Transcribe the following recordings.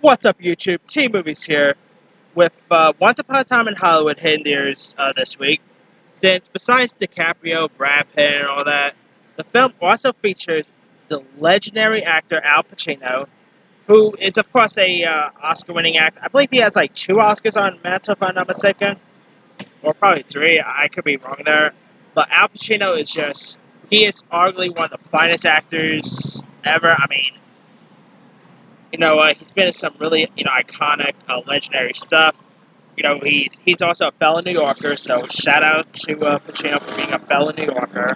What's up, YouTube? T-Movies here with Once Upon a Time in Hollywood hitting theirs this week. Since besides DiCaprio, Brad Pitt, and all that, the film also features the legendary actor Al Pacino, who is, of course, a Oscar-winning actor. I believe he has like 2 Oscars on mantle, if I'm not mistaken, or probably 3. I could be wrong there. But Al Pacino he is arguably one of the finest actors ever. I mean, he's been in some really, iconic, legendary stuff. He's also a fellow New Yorker, so shout out to Pacino for being a fellow New Yorker.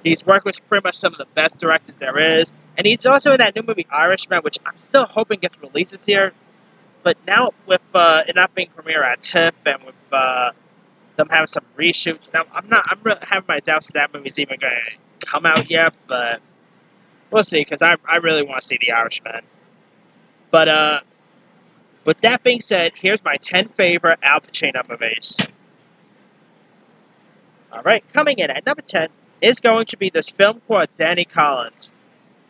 He's worked with pretty much some of the best directors there is, and he's also in that new movie Irishman, which I'm still hoping gets released this year. But now with it not being premiere at TIFF and with them having some reshoots, now I'm really having my doubts that movie's even going to come out yet, but we'll see, because I really want to see The Irishman. But with that being said, here's my 10 favorite Al Pacino movies. Alright, coming in at number 10 is going to be this film called Danny Collins.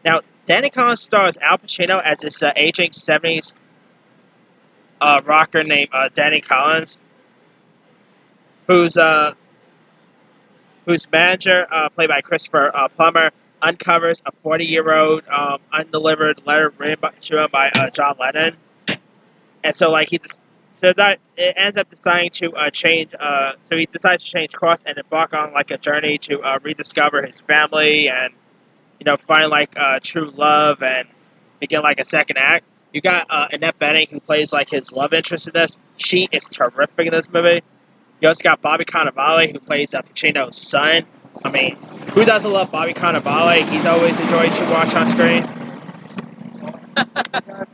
Now, Danny Collins stars Al Pacino as this aging 70s rocker named Danny Collins, whose manager, played by Christopher Plummer, uncovers a 40-year-old undelivered letter written to him by John Lennon. And so, it ends up deciding to change. So he decides to change course and embark on a journey to rediscover his family and find true love and begin a second act. You got Annette Bening, who plays his love interest in this. She is terrific in this movie. You also got Bobby Cannavale, who plays Pacino's son. I mean, who doesn't love Bobby Cannavale? He's always a joy to watch on screen.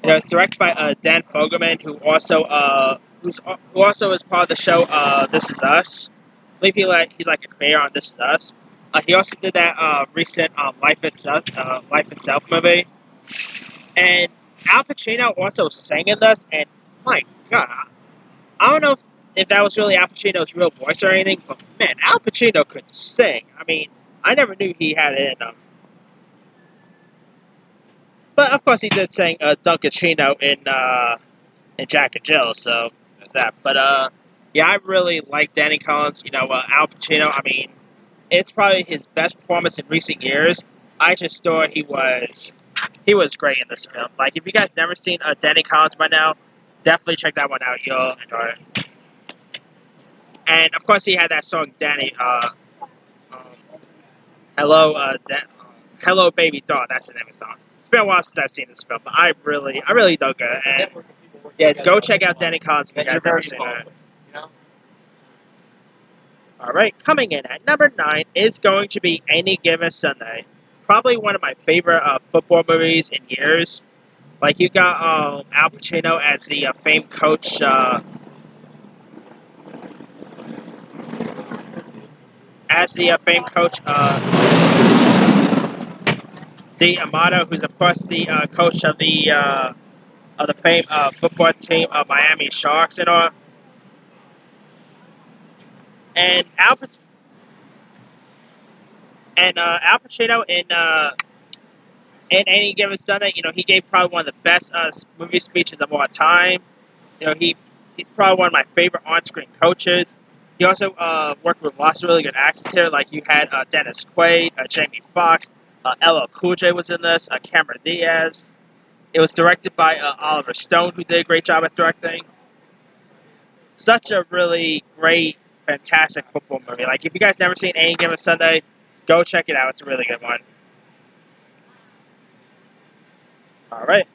It's directed by Dan Fogelman, who also is part of the show This Is Us. I believe he's a creator on This Is Us. He also did that recent Life Itself movie. And Al Pacino also sang in this, and my God, I don't know if that was really Al Pacino's real voice or anything, but man, Al Pacino could sing. I mean, I never knew he had it in him. But of course, he did sing Dunkachino in Jack and Jill, so there's that. But yeah, I really like Danny Collins. Al Pacino. I mean, it's probably his best performance in recent years. I just thought he was great in this film. If you guys never seen Danny Collins by now, definitely check that one out. You'll enjoy it. And of course, he had that song Danny. Hello, Baby Doll. That's the name of the song. It's been a while since I've seen this film, but I really dug it. And yeah, go check out Danny Collins if you guys never seen it. Alright, coming in at number 9 is going to be Any Given Sunday. Probably one of my favorite football movies in years. You got Al Pacino as the famed coach. The Amato, who's of course the coach of the famed football team of Miami Sharks and all. And Al Pacino in Any Given Sunday, he gave probably one of the best movie speeches of all time. He's probably one of my favorite on-screen coaches. He also worked with lots of really good actors here, you had Dennis Quaid, Jamie Foxx, LL Cool J was in this, Cameron Diaz. It was directed by Oliver Stone, who did a great job at directing. Such a really great, fantastic football movie. If you guys never seen Any Given Sunday, go check it out. It's a really good one. Alright.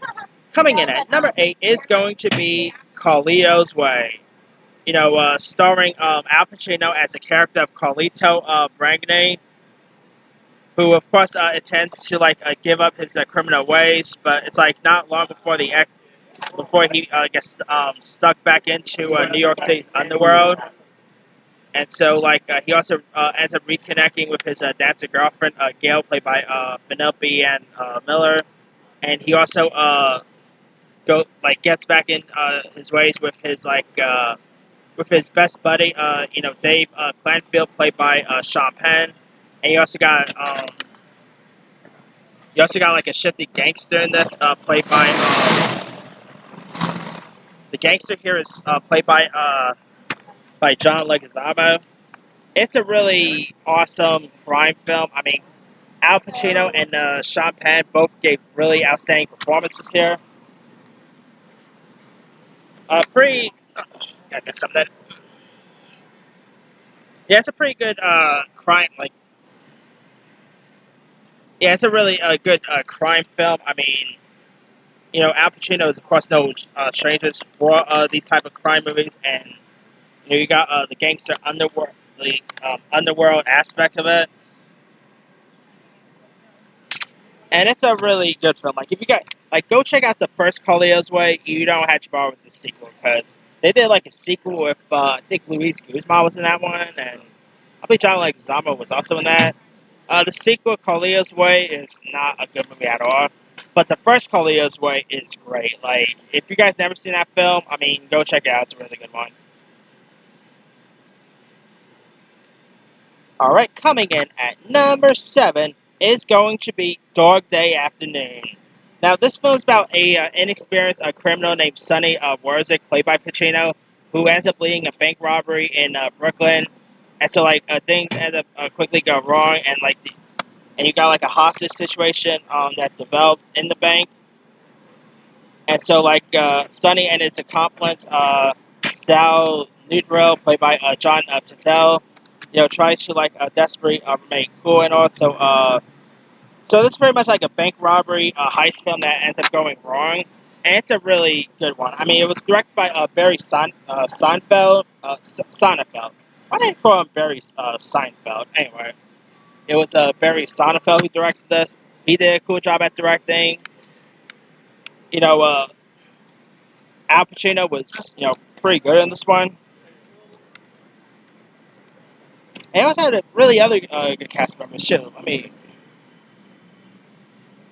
Coming in at number 8 is going to be Carlito's Way. Starring Al Pacino as the character of Carlito Branghini, who of course intends to give up his criminal ways, but it's not long before he gets stuck back into New York City's underworld. And so, he also ends up reconnecting with his dancing girlfriend, Gail, played by Penelope and Miller. And he also gets back in his ways with his best buddy, Dave Clanfield, played by Sean Penn. And you also got a shifty gangster in this, played by The gangster here is played by John Leguizamo. It's a really awesome crime film. I mean, Al Pacino and Sean Penn both gave really outstanding performances here. Pretty. I missed something. Yeah, it's a pretty good crime. Yeah, it's a really good crime film. I mean, Al Pacino is of course no stranger for these type of crime movies, and you got the gangster underworld, the underworld aspect of it, and it's a really good film. Like if you got go check out the first Capones Way. You don't have to bother with the sequel because they did a sequel with I think Luis Guzman was in that one, and I believe John Leguizamo was also in that. The sequel, Capones Way, is not a good movie at all. But the first Capones Way is great. Like, if you guys never seen that film, I mean, go check it out. It's a really good one. All right, coming in at number 7 is going to be Dog Day Afternoon. Now, this film is about a inexperienced criminal named Sonny Warzik, played by Pacino, who ends up leading a bank robbery in Brooklyn. And so, things end up quickly go wrong, and you got a hostage situation that develops in the bank. And so Sonny and his accomplice, Sal Nudrell, played by John Cazale, tries to desperately remain cool, and also so this is pretty much like a bank robbery heist film that ends up going wrong, and it's a really good one. I mean, it was directed by Barry Sonnenfeld. Sonnenfeld. Why did I call him Barry Seinfeld? Anyway, it was Barry Sonnenfeld who directed this. He did a cool job at directing. Al Pacino was pretty good in this one. And he also had a really other good cast members too. I mean,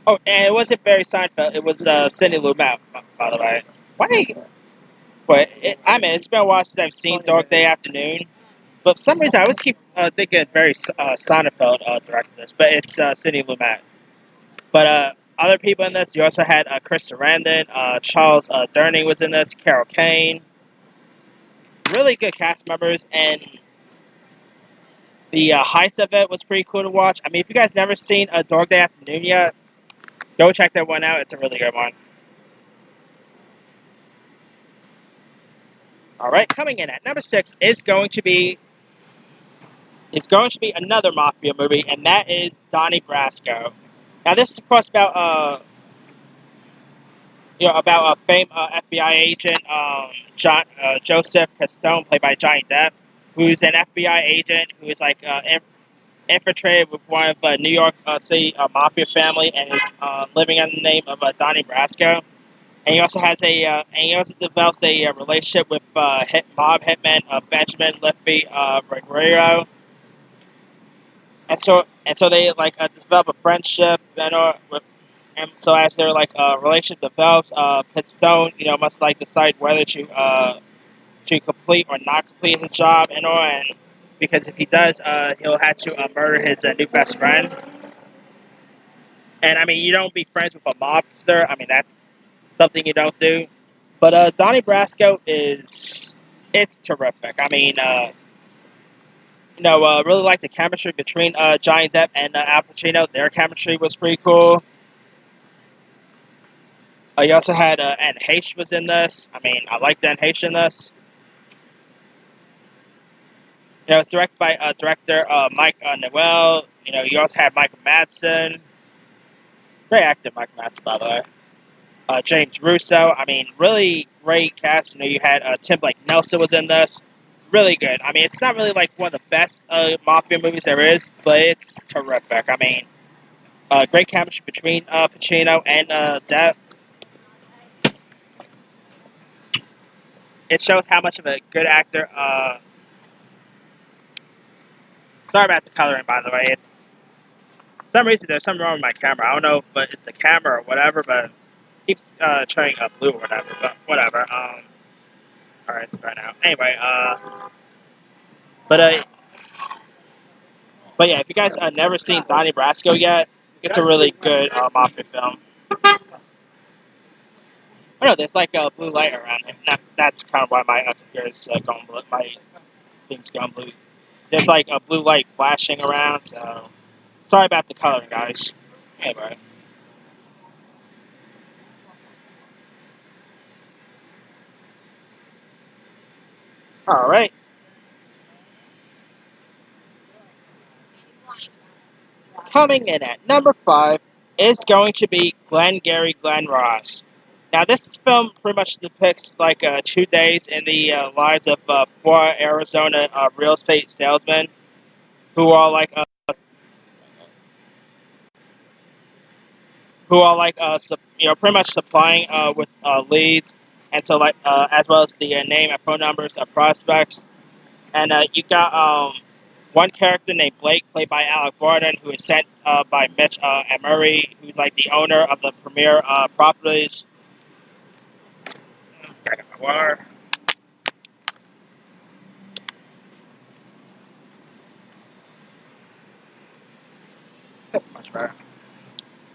and it wasn't Barry Seinfeld. It was Sidney Lumet, by the way. Why did he? But it's been a while since I've seen Dog Day Afternoon. But for some reason, I always keep thinking Barry Sonnenfeld directed this, but it's Sidney Lumet. But other people in this, you also had Chris Sarandon, Charles Durning was in this, Carol Kane. Really good cast members, and the heist of it was pretty cool to watch. I mean, if you guys never seen A Dog Day Afternoon yet, go check that one out. It's a really good one. All right, coming in at number 6 is going to be another mafia movie, and that is Donnie Brasco. Now, this is of course about a famed FBI agent, Joseph Pistone, played by Johnny Depp, who's an FBI agent who is infiltrated with one of New York City mafia family and is living under the name of Donnie Brasco. And he also develops a relationship with mob hitman Benjamin Liffey Gregorio. And so they develop a friendship, and so as their relationship develops, Pistone must decide whether to complete or not complete his job, and because if he does, he'll have to murder his new best friend. And I mean, you don't be friends with a mobster. I mean, that's something you don't do. But Donnie Brasco it's terrific. I mean, really like the chemistry between Johnny Depp and Al Pacino. Their chemistry was pretty cool. You also had Anne Heche was in this. I mean, I liked Anne Heche in this. It's directed by director Mike Newell. You also had Michael Madsen. Great actor, Michael Madsen, by the way. James Russo. I mean, really great cast. You had Tim Blake Nelson was in this. Really good. I mean, it's not really one of the best mafia movies there is, but it's terrific. I mean, great chemistry between Pacino and Depp. It shows how much of a good actor. Sorry about the coloring, by the way. It's for some reason there's something wrong with my camera. I don't know if it's the camera or whatever, but it keeps showing up blue or whatever. But whatever. All right, it's fine now. Anyway, but yeah, if you guys never seen Donnie Brasco yet, it's a really good mafia film. Oh no, there's a blue light around it. No. that's kind of why my computer is going blue. My thing's going blue. There's like a blue light flashing around, so sorry about the coloring, guys. Anyway. Alright. Coming in at number 5 is going to be Glengarry Glen Ross. Now, this film pretty much depicts like 2 days in the lives of four Arizona real estate salesmen who are like pretty much supplying with leads, and so like as well as the name and phone numbers of prospects. And you got one character named Blake, played by Alec Baldwin, who is sent by Mitch and Murray, who's like the owner of the premier properties. Gotta get my water. Much better.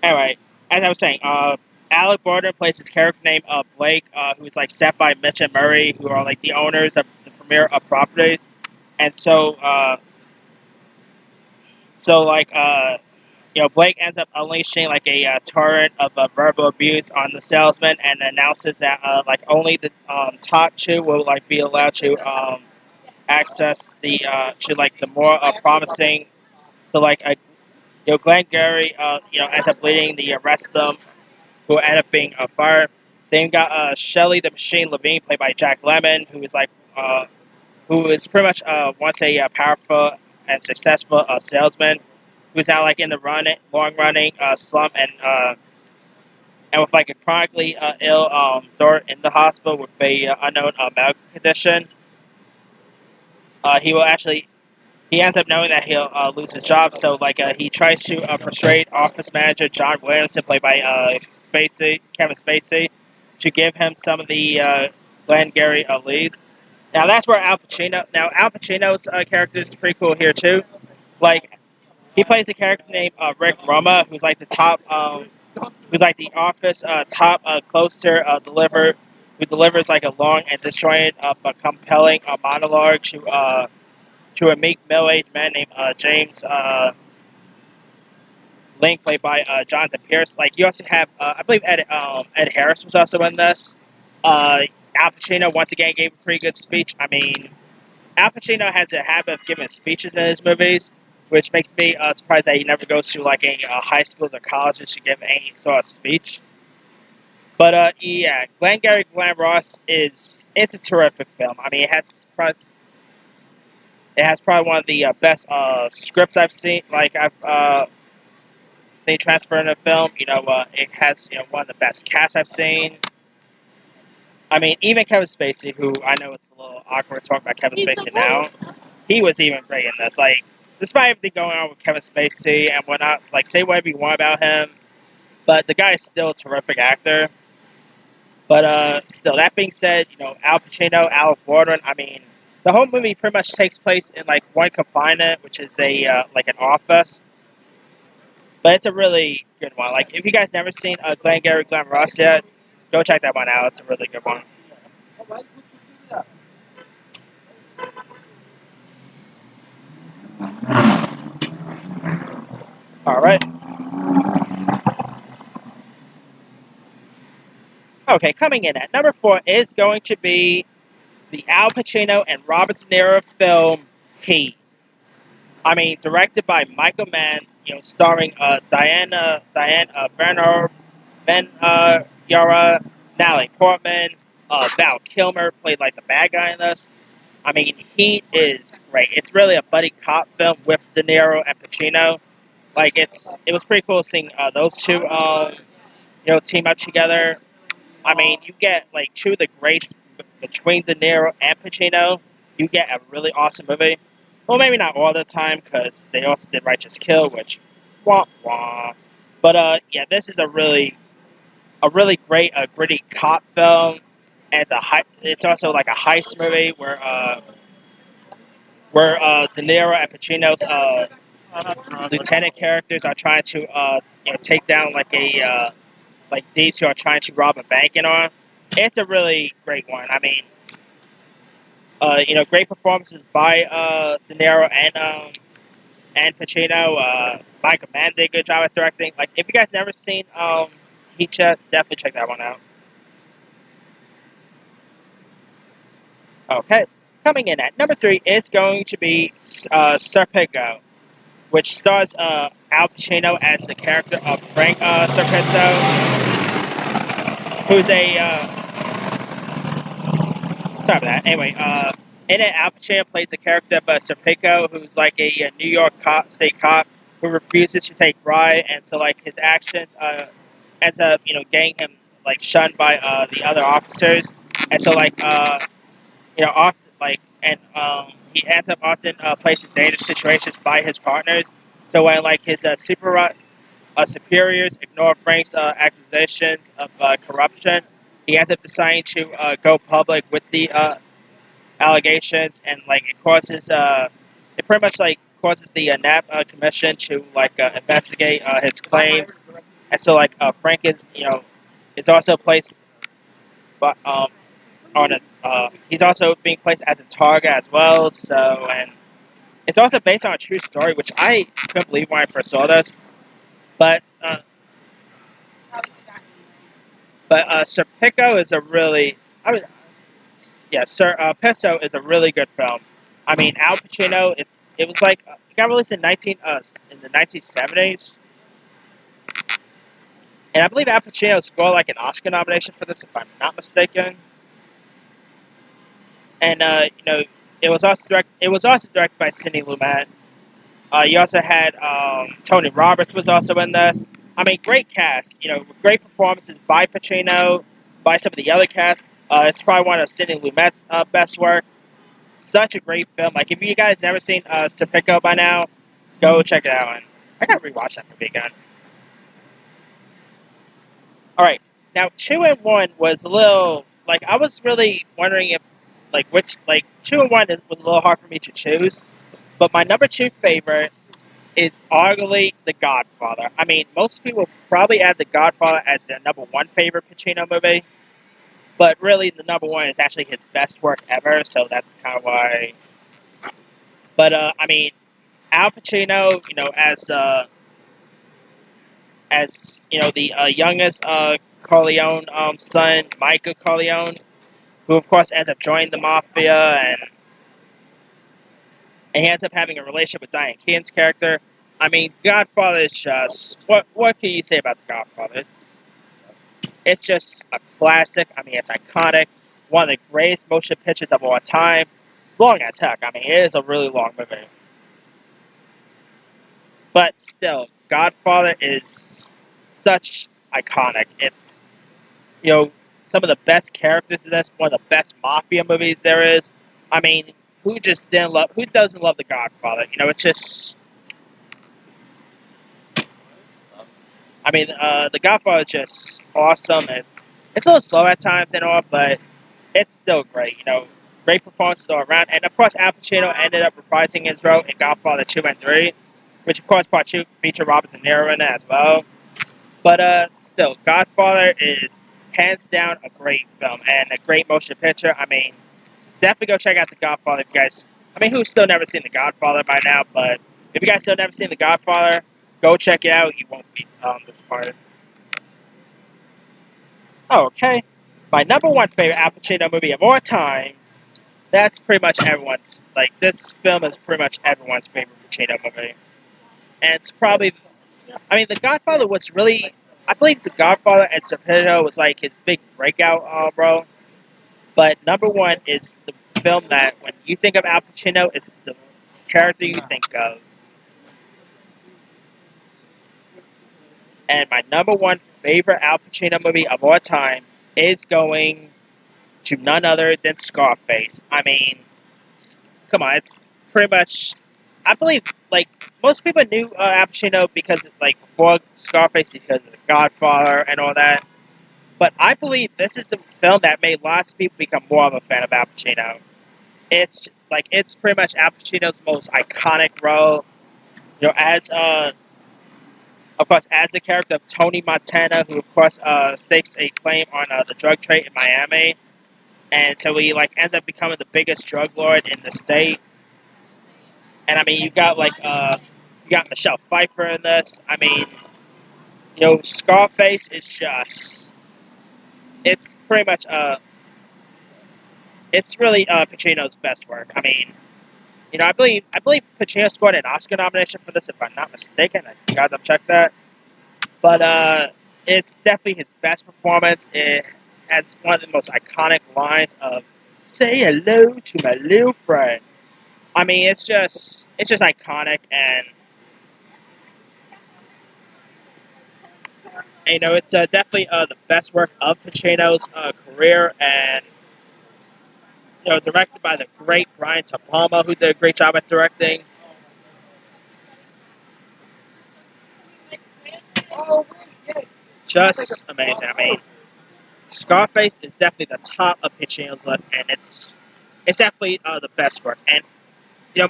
Anyway, as I was saying, Alec Baldwin plays his character named Blake, who's like set by Mitch and Murray, who are like the owners of the premier properties, and Blake ends up unleashing like a torrent of verbal abuse on the salesman, and announces that like only the top two will like be allowed to access the to like the more promising. So like Glengarry ends up leading the rest of them, who end up being fired. Then you got Shelley the Machine Levine, played by Jack Lemmon, who is pretty much once a powerful and successful salesman, who's now like in the long running slump, and with like a chronically ill daughter in the hospital with a unknown medical condition. He ends up knowing that he'll lose his job, so like he tries to persuade office manager John Williamson, played by Kevin Spacey, to give him some of the Glengarry leads. Now that's where Al Pacino's character is pretty cool here too. Like he plays a character named Rick Roma, who's like the office top closer who delivers like a long and disjointed but compelling monologue to a meek middle-aged man named James Link, played by Jonathan Pierce. Like you also have, I believe Ed Harris was also in this. Al Pacino once again gave a pretty good speech. I mean, Al Pacino has a habit of giving speeches in his movies, which makes me surprised that he never goes to like a high school or college to give any sort of speech. But yeah, Glengarry Glen Ross it's a terrific film. I mean, it has probably one of the best scripts I've seen. Like I've seen transferred in a film. It has one of the best casts I've seen. I mean, even Kevin Spacey, who I know it's a little awkward to talk about Kevin Spacey now, he was even great in this. Like, despite everything going on with Kevin Spacey and whatnot, like say whatever you want about him, but the guy is still a terrific actor. But still, that being said, Al Pacino, Alec Baldwin. I mean, the whole movie pretty much takes place in like one confinement, which is a like an office. But it's a really good one. Like, if you guys never seen Glengarry Glen Ross yet, go check that one out. It's a really good one. All right. Okay, coming in at number 4 is going to be the Al Pacino and Robert De Niro film Heat. I mean, directed by Michael Mann, starring Diane Ben Yara, Natalie Portman, Val Kilmer played like the bad guy in this. I mean, Heat is great. It's really a buddy cop film with De Niro and Pacino. Like it was pretty cool seeing those two team up together. I mean, you get like two of the greats between De Niro and Pacino. You get a really awesome movie. Well, maybe not all the time because they also did Righteous Kill, which wah wah. But yeah, this is a really great gritty cop film. And it's also like a heist movie where De Niro and Pacino's lieutenant characters are trying to take down like thieves who are trying to rob a bank and all. it's a really great one. I mean, great performances by De Niro and Pacino. Michael Mann did a good job at directing. Like, if you guys never seen Heat, definitely check that one out. Okay, coming in at number 3 is going to be Serpico, which stars Al Pacino as the character of Frank Serpico, who's a sorry about that. Anyway, in it, Al Pacino plays a character of Serpico, who's like a New York state cop who refuses to take bribe, and so like his actions ends up getting him like shunned by the other officers, and so like often like and he ends up often placed in dangerous situations by his partners. So when like his superiors ignore Frank's accusations of corruption, he ends up deciding to go public with the allegations, and like it pretty much like causes the NAP commission to like investigate his claims, and so like Frank is also placed, but on a he's also being placed as a target as well. So, and it's also based on a true story, which I couldn't believe when I first saw this. But Serpico is a really, Pesto is a really good film. I mean, Al Pacino, it was like it got released in in the 1970s, and I believe Al Pacino scored like an Oscar nomination for this, if I'm not mistaken. And it was also directed by Sidney Lumet. You also had Tony Roberts was also in this. I mean, great cast. Great performances by Pacino, by some of the other cast. It's probably one of Sidney Lumet's best work. Such a great film. Like, if you guys never seen Serpico by now, go check it out. And I gotta rewatch that movie again. All right, now 2 and 1 was a little like I was really wondering if which 2 and 1 was a little hard for me to choose. But my number 2 favorite is arguably The Godfather. I mean, most people probably add The Godfather as their number 1 favorite Pacino movie, but really the number 1 is actually his best work ever, so that's kind of why. But I mean, Al Pacino, as the youngest Corleone son, Michael Corleone, who of course ends up joining the mafia, and he ends up having a relationship with Diane Keaton's character. I mean, Godfather is just what can you say about The Godfather? It's just a classic. I mean, it's iconic. One of the greatest motion pictures of all time. Long as heck. I mean, it is a really long movie. But still, Godfather is such iconic. It's some of the best characters in this. One of the best mafia movies there is. I mean, who doesn't love The Godfather? It's just. I mean, The Godfather is just awesome. It's a little slow at times and all, but it's still great. Great performances all around. And of course, Al Pacino ended up reprising his role in Godfather 2 and 3, which of course part 2 featured Robert De Niro in it as well. But still, Godfather is hands down a great film and a great motion picture. I mean, definitely go check out The Godfather if you guys. I mean, who's still never seen The Godfather by now? But if you guys still never seen The Godfather, go check it out. You won't be disappointed. Okay. My number 1 favorite Al Pacino movie of all time. That's pretty much everyone's. Like, this film is pretty much everyone's favorite Pacino movie. And it's probably. I mean, The Godfather was really. I believe The Godfather and Serpico was like his big breakout role. But number 1 is the film that when you think of Al Pacino, it's the character you think of. And my number 1 favorite Al Pacino movie of all time is going to none other than Scarface. I mean, come on, it's pretty much. I believe like most people knew Al Pacino because before Scarface because of The Godfather and all that. But I believe this is the film that made lots of people become more of a fan of Al Pacino. It's pretty much Al Pacino's most iconic role. As Of course, as the character of Tony Montana, who of course stakes a claim on the drug trade in Miami, and so he like ends up becoming the biggest drug lord in the state. And I mean, you got Michelle Pfeiffer in this. I mean, Scarface is just it's pretty much it's really Pacino's best work. I mean, I believe Pacino scored an Oscar nomination for this, if I'm not mistaken. I gotta check that. But it's definitely his best performance. It has one of the most iconic lines of "Say hello to my little friend." I mean, it's just iconic, and it's definitely the best work of Pacino's career, and directed by the great Brian De Palma, who did a great job at directing. Just amazing. I mean, Scarface is definitely the top of Pacino's list, and it's definitely the best work. And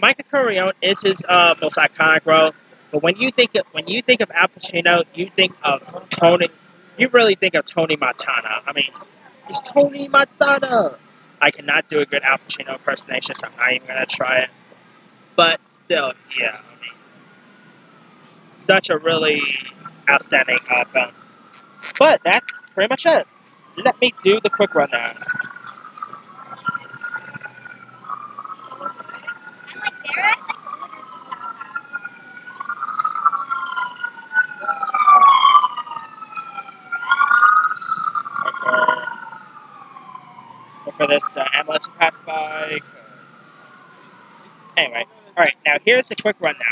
Michael Corleone is his most iconic role. But when you think of Al Pacino, you think of Tony. You really think of Tony Montana. I mean, it's Tony Montana. I cannot do a good Al Pacino impersonation, so I'm not even gonna try it. But still, yeah, I mean, such a really outstanding film. But that's pretty much it. Let me do the quick rundown. Look for this ambulance to pass by. Anyway, alright, now here's a quick rundown.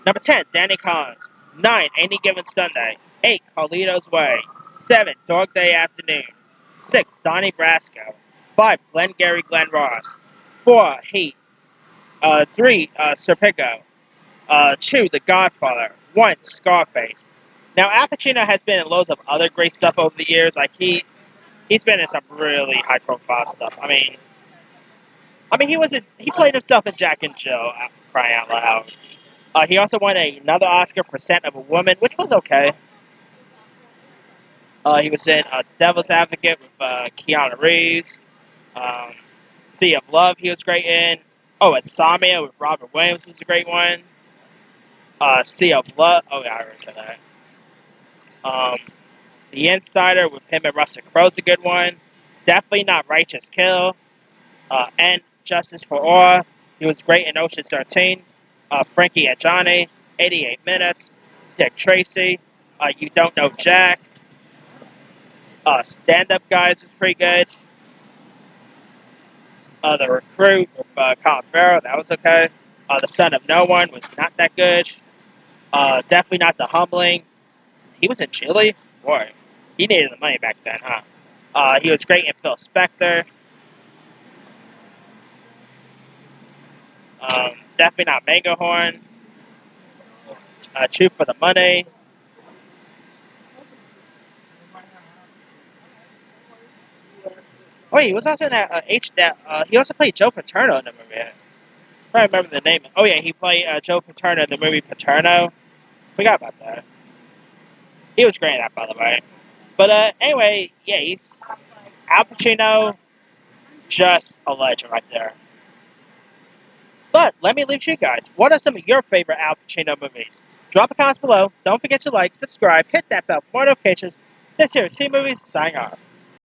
Number 10, Danny Collins. 9, Any Given Sunday. 8, Carlito's Way. 7, Dog Day Afternoon. 6, Donnie Brasco. 5, Glengarry Glen Ross. 4, Heat. 3, Serpico. 2, The Godfather. 1, Scarface. Now, Al Pacino has been in loads of other great stuff over the years. Like, he's been in some really high-profile stuff. He played himself in Jack and Jill, crying out loud. He also won another Oscar for Scent of a Woman, which was okay. He was in Devil's Advocate with Keanu Reeves. Sea of Love he was great in. Oh, and Samia with Robert Williams was a great one. Sea of Love. Oh, yeah, I already said that. The Insider with him and Russell Crowe's a good one. Definitely not Righteous Kill. And Justice for All. He was great in Ocean's 13. Frankie and Johnny. 88 Minutes. Dick Tracy. You Don't Know Jack. Stand Up Guys was pretty good. The Recruit with Colin Farrell, that was okay. The Son of No One was not that good. Definitely not The Humbling. He was in Chile? Boy, he needed the money back then, huh? He was great in Phil Spector. Definitely not Mangohorn. Shoot for the Money. Wait, he was also in that he also played Joe Paterno in the movie. I can't remember the name. Oh yeah, he played Joe Paterno in the movie Paterno. Forgot about that. He was great in that, by the way. But anyway, yeah, he's Al Pacino, just a legend right there. But let me leave to you guys. What are some of your favorite Al Pacino movies? Drop a comment below. Don't forget to like, subscribe, hit that bell for more notifications. This here is C Movies, signing off.